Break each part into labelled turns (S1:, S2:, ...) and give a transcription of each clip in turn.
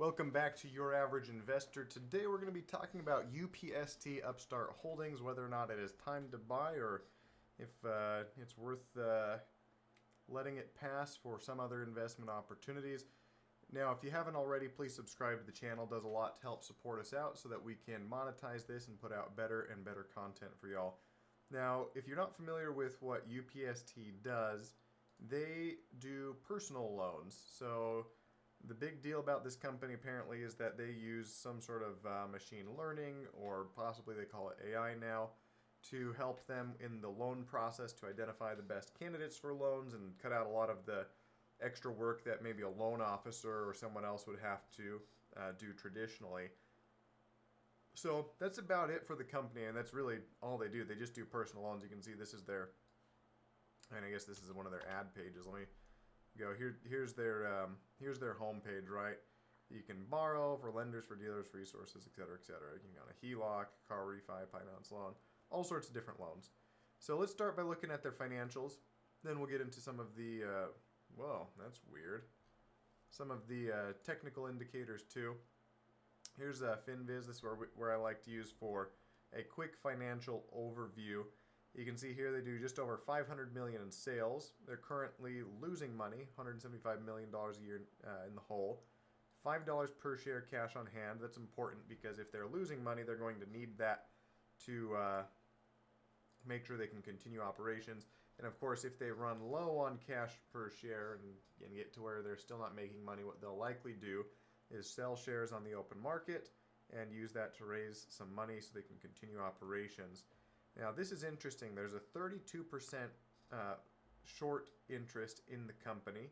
S1: Welcome back to Your Average Investor. Today we're going to be talking about UPST Upstart Holdings, whether or not it is time to buy or if it's worth letting it pass for some other investment opportunities. Now, if you haven't already, please subscribe to the channel. It does a lot to help support us out so that we can monetize this and put out better and better content for y'all. Now, if you're not familiar with what UPST does, they do personal loans. So the big deal about this company apparently is that they use some sort of machine learning, or possibly they call it AI now, to help them in the loan process to identify the best candidates for loans and cut out a lot of the extra work that maybe a loan officer or someone else would have to do traditionally. So that's about it for the company, and that's really all they do. They just do personal loans. You can see this is their, and I guess this is one of their ad pages. Let me go here. Here's their home page, right? You can borrow for lenders, for dealers, for resources, etc., etc. You can go on a HELOC, car refi, finance loan, all sorts of different loans. So let's start by looking at their financials. Then we'll get into some of the whoa, that's weird. Some of the technical indicators too. Here's FinViz. This is where I like to use for a quick financial overview. You can see here they do just over $500 million in sales. They're currently losing money, $175 million a year in the hole. $5 per share cash on hand. That's important because if they're losing money, they're going to need that to make sure they can continue operations. And of course, if they run low on cash per share and get to where they're still not making money, what they'll likely do is sell shares on the open market and use that to raise some money so they can continue operations. Now, this is interesting. There's a 32% short interest in the company,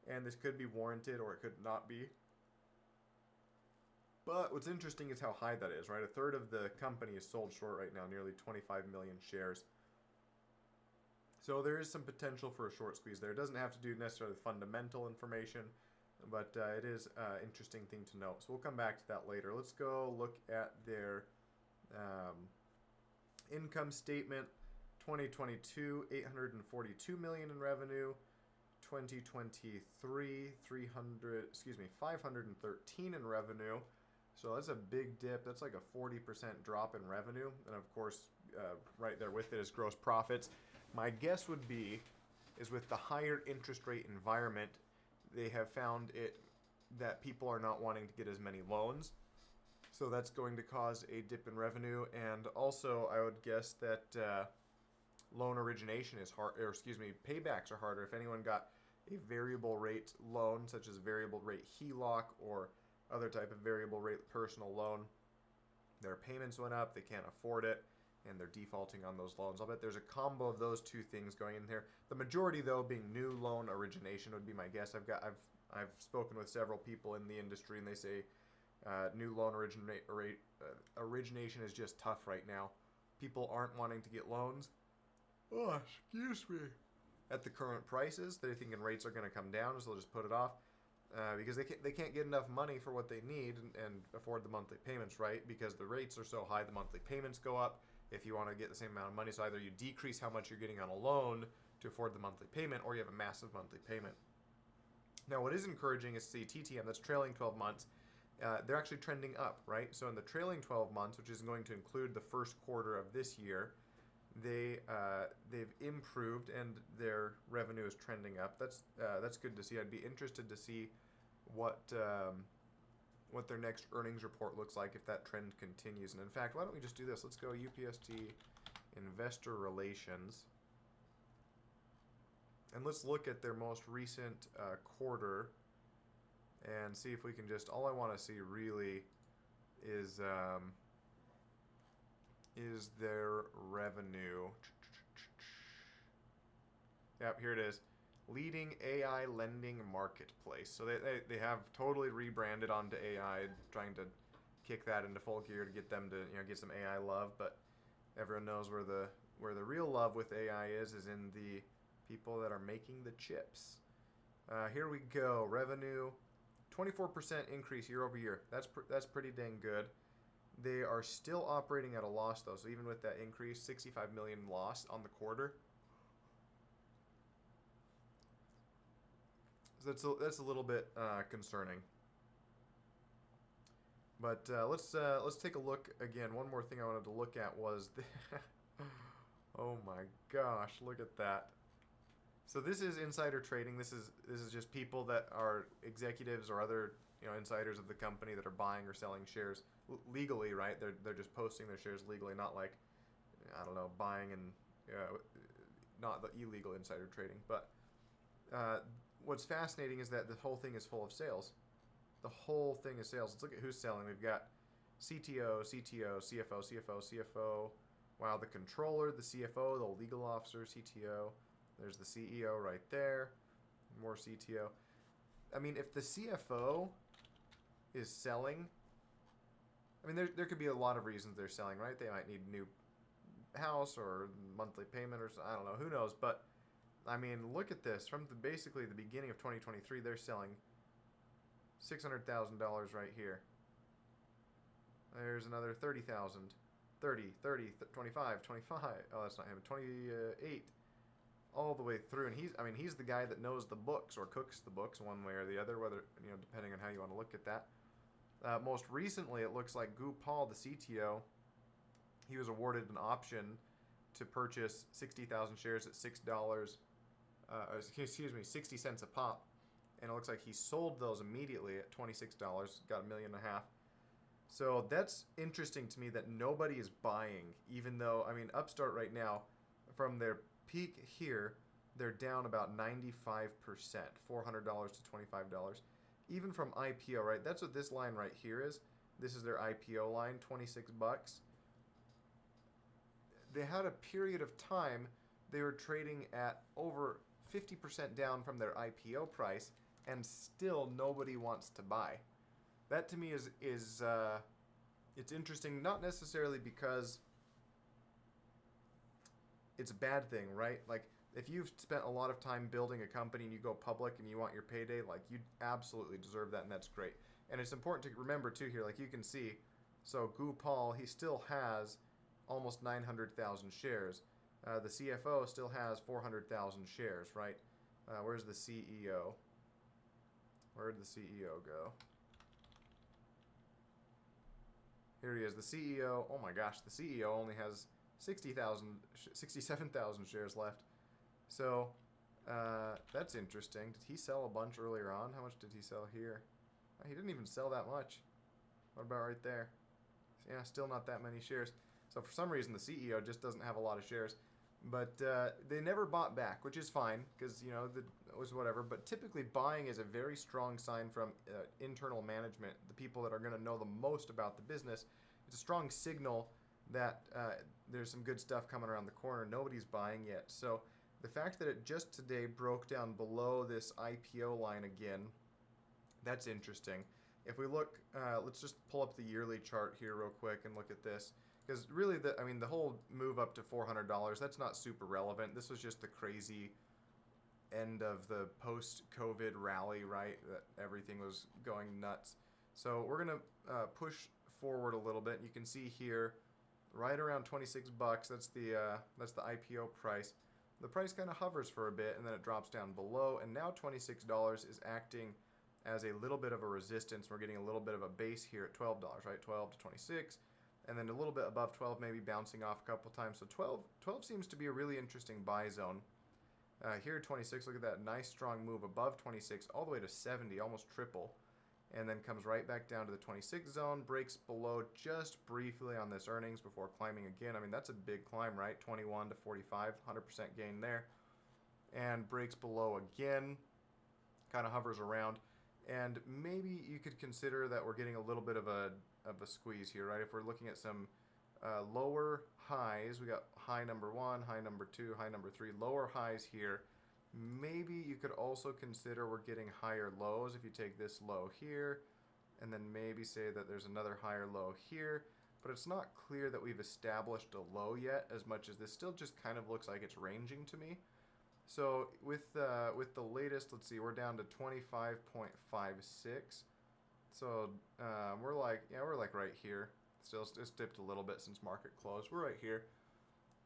S1: and this could be warranted or it could not be. But what's interesting is how high that is, right? A third of the company is sold short right now, nearly 25 million shares. So there is some potential for a short squeeze there. It doesn't have to do necessarily with fundamental information, but it is an interesting thing to note. So we'll come back to that later. Let's go look at their income statement. 2022, $842 million in revenue. 2023, $513 in revenue. So that's a big dip. That's like a 40% drop in revenue. And of course, right there with it is gross profits. My guess would be is with the higher interest rate environment, they have found it that people are not wanting to get as many loans. So that's going to cause a dip in revenue. And also, I would guess that loan origination is hard, or paybacks are harder. If anyone got a variable rate loan, such as variable rate HELOC or other type of variable rate personal loan, their payments went up, they can't afford it, and they're defaulting on those loans. I'll bet there's a combo of those two things going in there. The majority, though, being new loan origination would be my guess. I've spoken with several people in the industry, and they say new loan origination is just tough right now. People aren't wanting to get loans. Oh, excuse me. At the current prices, they're thinking rates are going to come down, so they'll just put it off because they can't get enough money for what they need and afford the monthly payments, right? Because the rates are so high, the monthly payments go up if you want to get the same amount of money. So either you decrease how much you're getting on a loan to afford the monthly payment, or you have a massive monthly payment. Now, what is encouraging is to see TTM, that's trailing 12 months. They're actually trending up, right? So in the trailing 12 months, which is going to include the first quarter of this year, they've improved and their revenue is trending up. That's good to see. I'd be interested to see what their next earnings report looks like if that trend continues. And in fact, why don't we just do this? Let's go UPST Investor Relations, and let's look at their most recent quarter and see if we can just. All I want to see really is their revenue. Yep, here it is. Leading AI lending marketplace. So they have totally rebranded onto AI, trying to kick that into full gear to get them to get some AI love. But everyone knows where the real love with AI is in the people that are making the chips. Here we go. Revenue, 24% increase year over year. That's pretty dang good. They are still operating at a loss, though. So even with that increase, $65 million loss on the quarter. So that's a little bit concerning. But let's take a look again. One more thing I wanted to look at was the oh my gosh, look at that. So this is insider trading. This is just people that are executives or other insiders of the company that are buying or selling shares legally, right? They're just posting their shares legally, not like I don't know, buying and not the illegal insider trading. But what's fascinating is that the whole thing is full of sales. The whole thing is sales. Let's look at who's selling. We've got CTO, CTO, CFO, CFO, CFO. Wow, the controller, the CFO, the legal officer, CTO. There's the CEO right there. More CTO. I mean, if the CFO is selling, I mean, there could be a lot of reasons they're selling, right? They might need a new house or monthly payment or I don't know. Who knows? But, I mean, look at this. From basically the beginning of 2023, they're selling $600,000 right here. There's another 30,000. 30, 30, 25, 25. Oh, that's not him. 28. All the way through. And he's the guy that knows the books or cooks the books one way or the other, whether, depending on how you want to look at that. Most recently, it looks like Gu Paul, the CTO, he was awarded an option to purchase 60,000 shares at $6, 60 cents a pop. And it looks like he sold those immediately at $26, got $1.5 million. So that's interesting to me that nobody is buying, even though, I mean, Upstart right now, from their peak here, they're down about 95%, $400 to $25. Even from IPO, right? That's what this line right here is. This is their IPO line, 26 bucks. They had a period of time they were trading at over 50% down from their IPO price, and still nobody wants to buy. That to me is it's interesting, not necessarily because it's a bad thing, right? Like, if you've spent a lot of time building a company and you go public and you want your payday, like, you absolutely deserve that, and that's great. And it's important to remember too here, like you can see, so Gu Paul, he still has almost 900,000 shares. The CFO still has 400,000 shares, right? Where's the CEO? Where'd the CEO go? Here he is, the CEO. Oh my gosh, the CEO only has 67,000 shares left. So, that's interesting. Did he sell a bunch earlier on? How much did he sell here? He didn't even sell that much. What about right there? Yeah, still not that many shares. So for some reason, the CEO just doesn't have a lot of shares. But they never bought back, which is fine, because, it was whatever. But typically, buying is a very strong sign from internal management, the people that are going to know the most about the business. It's a strong signal that there's some good stuff coming around the corner. Nobody's buying yet. So the fact that it just today broke down below this IPO line again, that's interesting. If we look, let's just pull up the yearly chart here real quick and look at this. Because really, the whole move up to $400, that's not super relevant. This was just the crazy end of the post-COVID rally, right? That everything was going nuts. So we're going to push forward a little bit. You can see here, right around 26 bucks, that's the IPO price. The price kind of hovers for a bit, and then it drops down below. And now $26 is acting as a little bit of a resistance. We're getting a little bit of a base here at $12, right? 12 to 26. And then a little bit above 12, maybe bouncing off a couple times. So 12 seems to be a really interesting buy zone. Here at 26, look at that nice strong move above 26 all the way to 70, almost triple. And then comes right back down to the 26 zone, breaks below just briefly on this earnings before climbing again. I mean, that's a big climb, right? 21 to 45, 100% gain there. And breaks below again, kind of hovers around. And maybe you could consider that we're getting a little bit of a squeeze here, right? If we're looking at some lower highs, we got high number 1, high number 2, high number 3, lower highs here. Maybe you could also consider we're getting higher lows if you take this low here, and then maybe say that there's another higher low here. But it's not clear that we've established a low yet, as much as this still just kind of looks like it's ranging to me. So with the latest, let's see, we're down to 25.56. So we're like right here. Still, it's dipped a little bit since market close. We're right here.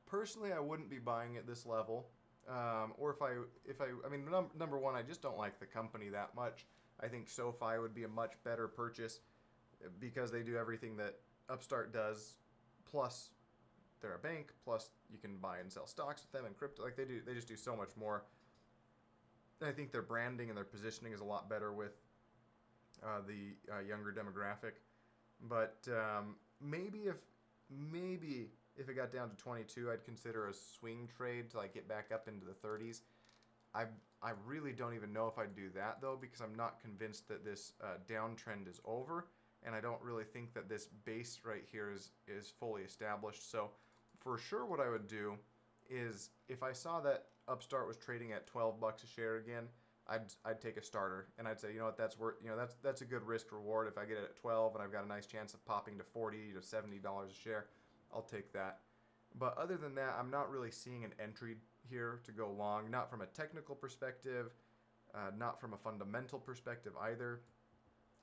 S1: Personally, I wouldn't be buying at this level. Or I mean, number one, I just don't like the company that much. I think SOFI would be a much better purchase. because they do everything that Upstart does, plus they're a bank, plus you can buy and sell stocks with them and crypto. Like they just do so much more. And I think their branding and their positioning is a lot better with the younger demographic. But maybe if it got down to 22, I'd consider a swing trade to like get back up into the 30s. I really don't even know if I'd do that though, because I'm not convinced that this downtrend is over, and I don't really think that this base right here is fully established. So for sure, what I would do is if I saw that Upstart was trading at $12 a share again, I'd take a starter, and I'd say, you know what, that's worth, that's a good risk reward. If I get it at 12 and I've got a nice chance of popping to $40 to $70 a share, I'll take that. But other than that, I'm not really seeing an entry here to go long, not from a technical perspective, not from a fundamental perspective either,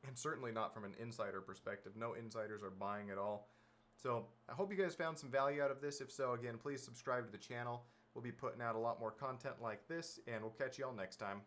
S1: and certainly not from an insider perspective. No insiders are buying at all. So I hope you guys found some value out of this. If so, again, please subscribe to the channel. We'll be putting out a lot more content like this, and we'll catch you all next time.